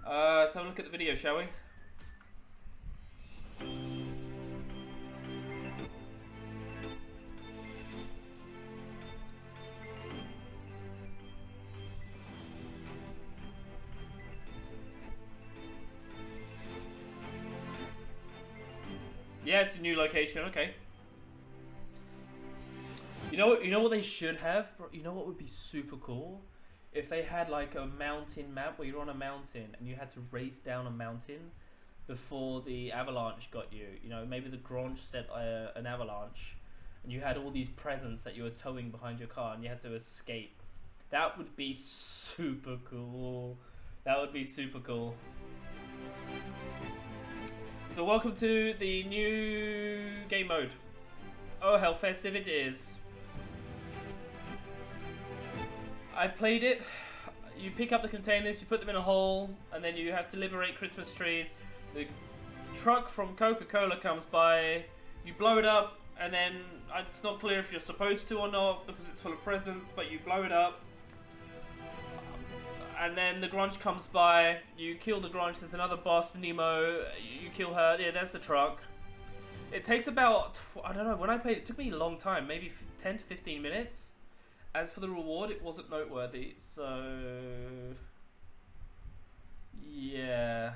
Let's have a look at the video, shall we? Yeah, it's a new location. Okay. You know what? You know what they should have. You know what would be super cool? If they had like a mountain map where you're on a mountain and you had to race down a mountain before the avalanche got you. You know, maybe the Grange set an avalanche, and you had all these presents that you were towing behind your car, and you had to escape. That would be super cool. That would be super cool. So welcome to the new game mode. Oh, how festive it is. I played it. You pick up the containers, you put them in a hole, and then you have to liberate Christmas trees. The truck from Coca-Cola comes by, you blow it up, and then it's not clear if you're supposed to or not because it's full of presents, but you blow it up. And then the Grunge comes by, you kill the Grunge, there's another boss, Nemo, you kill her, yeah, there's the truck. It takes about, I don't know, when I played it took me a long time, maybe 10 to 15 minutes. As for the reward, it wasn't noteworthy, so... yeah.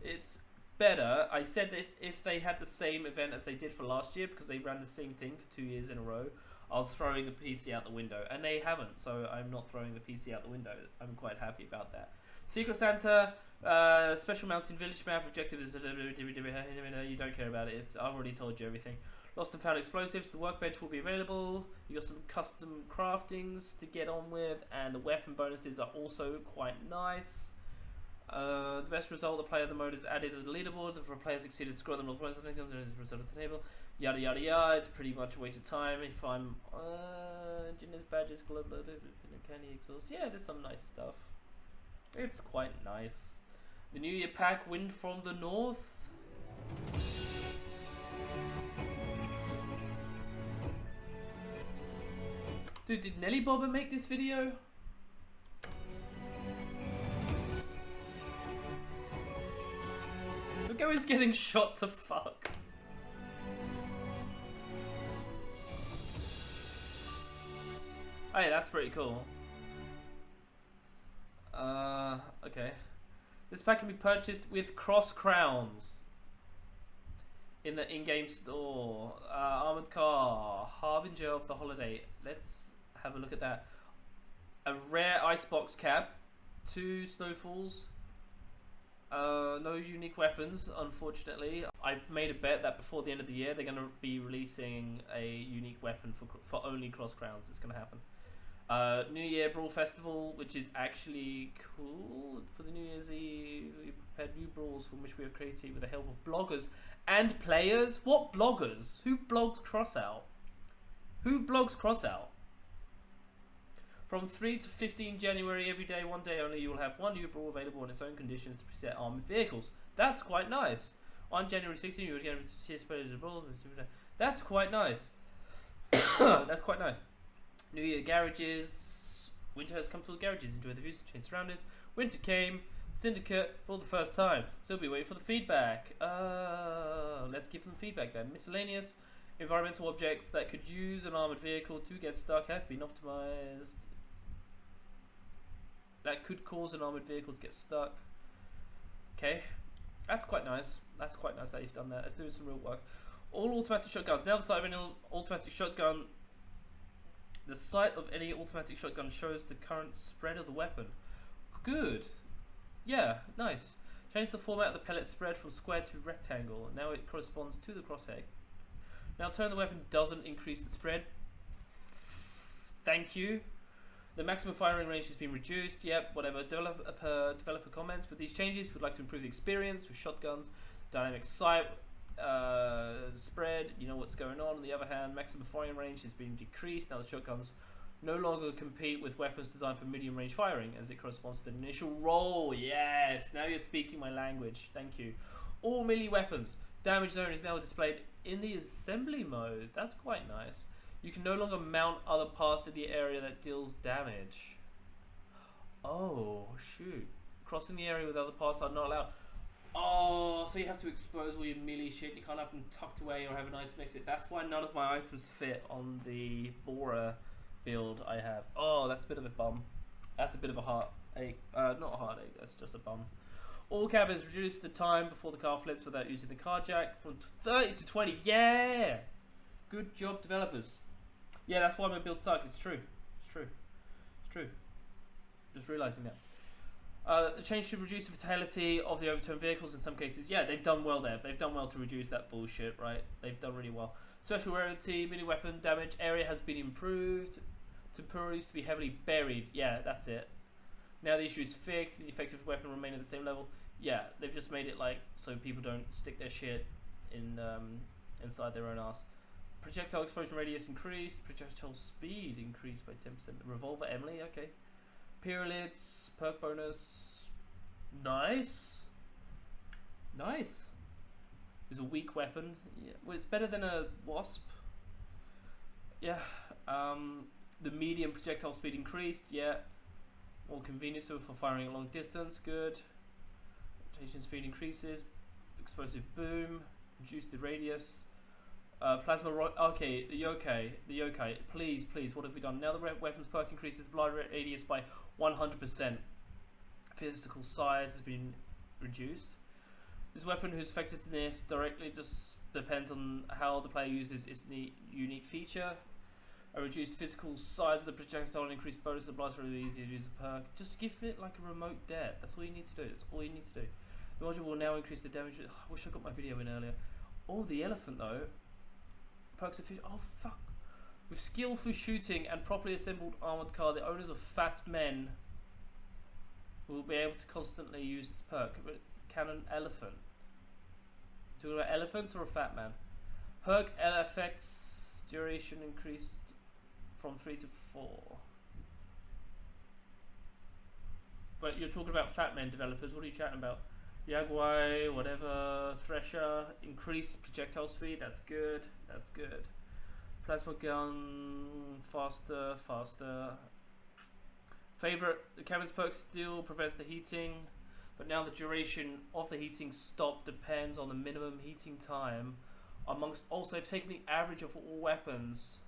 It's better. I said that if they had the same event as they did for last year, because they ran the same thing for 2 years in a row, I was throwing the PC out the window. And they haven't, so I'm not throwing the PC out the window. I'm quite happy about that. Secret Santa, Special Mountain Village map, objective is... you don't care about it. I've already told you everything. Lost and found explosives, the workbench will be available. You got some custom craftings to get on with, and the weapon bonuses are also quite nice. The best result, the player of the mode is added to the leaderboard. The players succeeded to score them all points. I think the result of the table. Yada yada yada. It's pretty much a waste of time. If I'm engineers, badges, global candy exhaust. Yeah, there's some nice stuff. It's quite nice. The New Year pack, Wind from the North. Dude, did Nelly Bobber make this video? Look how he's getting shot to fuck. Hey, that's pretty cool. Okay. This pack can be purchased with cross crowns in the in-game store. Armored car, Harbinger of the Holiday. Let's have a look at that. A rare icebox cap, 2 snowfalls. No unique weapons, unfortunately. I've made a bet that before the end of the year they're going to be releasing a unique weapon for only cross crowns. It's going to happen. New Year Brawl Festival, which is actually cool. For the New Year's Eve, we prepared new brawls from which we have created with the help of bloggers and players. What bloggers? Who blogs Crossout? Who blogs Crossout? From 3 to 15 January, every day, one day only, you will have one new brawl available on its own conditions to preset armored vehicles. That's quite nice. On January 16, you would get to brawls. That's quite nice. That's quite nice. New Year garages. Winter has come to the garages. Enjoy the views and change surroundings. Winter came. Syndicate for the first time. So we wait for the feedback. Let's give them feedback then. Miscellaneous environmental objects that could use an armored vehicle to get stuck have been optimized. That could cause an armored vehicle to get stuck. Okay. That's quite nice. That's quite nice that you've done that. It's doing some real work. All automatic shotguns. Now the sight of any automatic shotgun. The sight of any automatic shotgun shows the current spread of the weapon. Good. Yeah, nice. Change the format of the pellet spread from square to rectangle. Now it corresponds to the crosshair. Now turn the weapon doesn't increase the spread. Thank you. The maximum firing range has been reduced. Yep, whatever. Developer comments. With these changes, we'd like to improve the experience with shotguns. Dynamic sight spread. You know what's going on. On the other hand, maximum firing range has been decreased. Now the shotguns no longer compete with weapons designed for medium range firing, as it corresponds to the initial roll. Yes, now you're speaking my language. Thank you. All melee weapons. Damage zone is now displayed in the assembly mode. That's quite nice. You can no longer mount other parts of the area that deals damage. Oh, shoot. Crossing the area with other parts are not allowed. Oh, so you have to expose all your melee shit. You can't have them tucked away or have an item exit. That's why none of my items fit on the Borer build I have. Oh, that's a bit of a bum. That's a bit of a heartache. Not a heartache, that's just a bum. All cabins reduce the time before the car flips without using the car jack from 30 to 20. Yeah! Good job, developers. Yeah, that's why my build sucked. It's true. It's true. It's true. Just realising that. The change should reduce the fatality of the overturned vehicles in some cases. Yeah, they've done well there. They've done well to reduce that bullshit, right? They've done really well. Special rarity, mini weapon damage area has been improved. Tempura used to be heavily buried. Yeah, that's it. Now the issue is fixed. The effective weapon remain at the same level. Yeah, they've just made it like so people don't stick their shit in inside their own ass. Projectile explosion radius increased. Projectile speed increased by 10%. Revolver Emily, okay. Pyralids, perk bonus. Nice. Nice. Is a weak weapon. Yeah, well, it's better than a wasp. Yeah. The medium projectile speed increased. Yeah. More convenient for firing a long distance. Good. Rotation speed increases. Explosive boom. Reduce the radius. Plasma okay, the yokai. Please, what have we done? Now the weapons perk increases the blind radius by 100%. Physical size has been reduced. This weapon whose effectiveness directly just depends on how the player uses its unique feature. A reduced physical size of the projectile and increased bonus of the blast really easy to use a perk. Just give it like a remote dead. That's all you need to do. That's all you need to do. The module will now increase the damage. Oh, I wish I got my video in earlier. Oh, the elephant though. Perks of fish. Oh fuck. With skillful shooting and properly assembled armored car, the owners of fat men will be able to constantly use its perk. But cannon elephant. Talking about elephants or a fat man? Perk effects duration increased from 3 to 4. But you're talking about fat men developers. What are you chatting about? Jaguar, whatever, Thresher, increased projectile speed, that's good, that's good. Plasma gun, faster. Favorite, the cabin's perk still prevents the heating, but now the duration of the heating stop depends on the minimum heating time amongst, also they've taken the average of all weapons.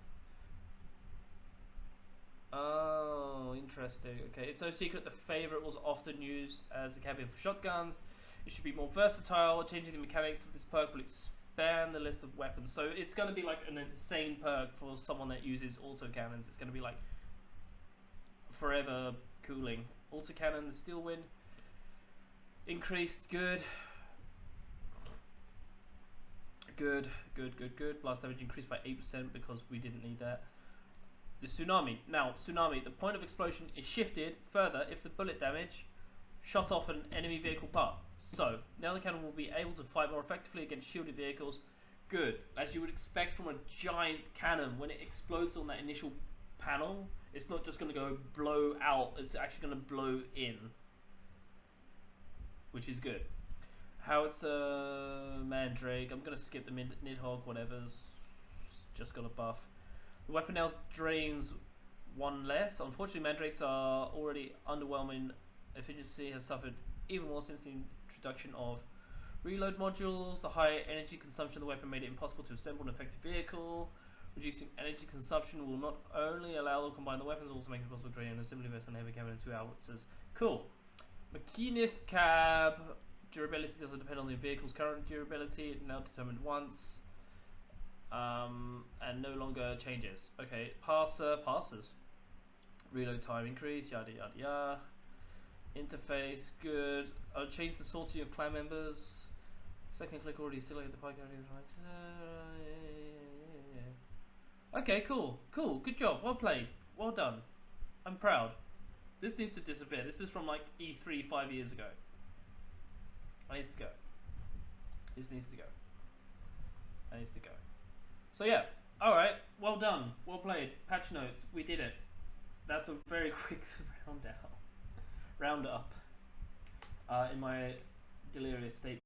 Oh, interesting, okay. It's no secret the favorite was often used as the cabin for shotguns. It should be more versatile. Changing the mechanics of this perk will expand the list of weapons. So it's going to be like an insane perk for someone that uses autocannons. It's going to be like forever cooling. Autocannon, the steel wind increased. Good. Blast damage increased by 8% because we didn't need that. The tsunami. Now, tsunami, the point of explosion is shifted further if the bullet damage shot off an enemy vehicle part. So, now the cannon will be able to fight more effectively against shielded vehicles. Good. As you would expect from a giant cannon, when it explodes on that initial panel, it's not just going to go blow out, it's actually going to blow in. Which is good. Howitzer, Mandrake, I'm going to skip the Nidhogg, whatever's just got a buff. The weapon now drains 1 less. Unfortunately, Mandrakes are already underwhelming. Efficiency has suffered even more since the introduction of reload modules. The high energy consumption of the weapon made it impossible to assemble an effective vehicle. Reducing energy consumption will not only allow to combine the weapons, also make it possible to drain an assembly vest on heavy cannon in 2 hours. Cool. Machinist cab durability doesn't depend on the vehicle's current durability, now determined once. And no longer changes. Okay, passers. Reload time increase, yada yada yada. Interface, good. I'll change the sorting of clan members. Second click already selected the pike. Okay, cool. Good job. Well played. Well done. I'm proud. This needs to disappear. This is from like E3 5 years ago. It needs to go. This needs to go. That needs to go. So yeah. Alright. Well done. Well played. Patch notes. We did it. That's a very quick round up in my delirious state.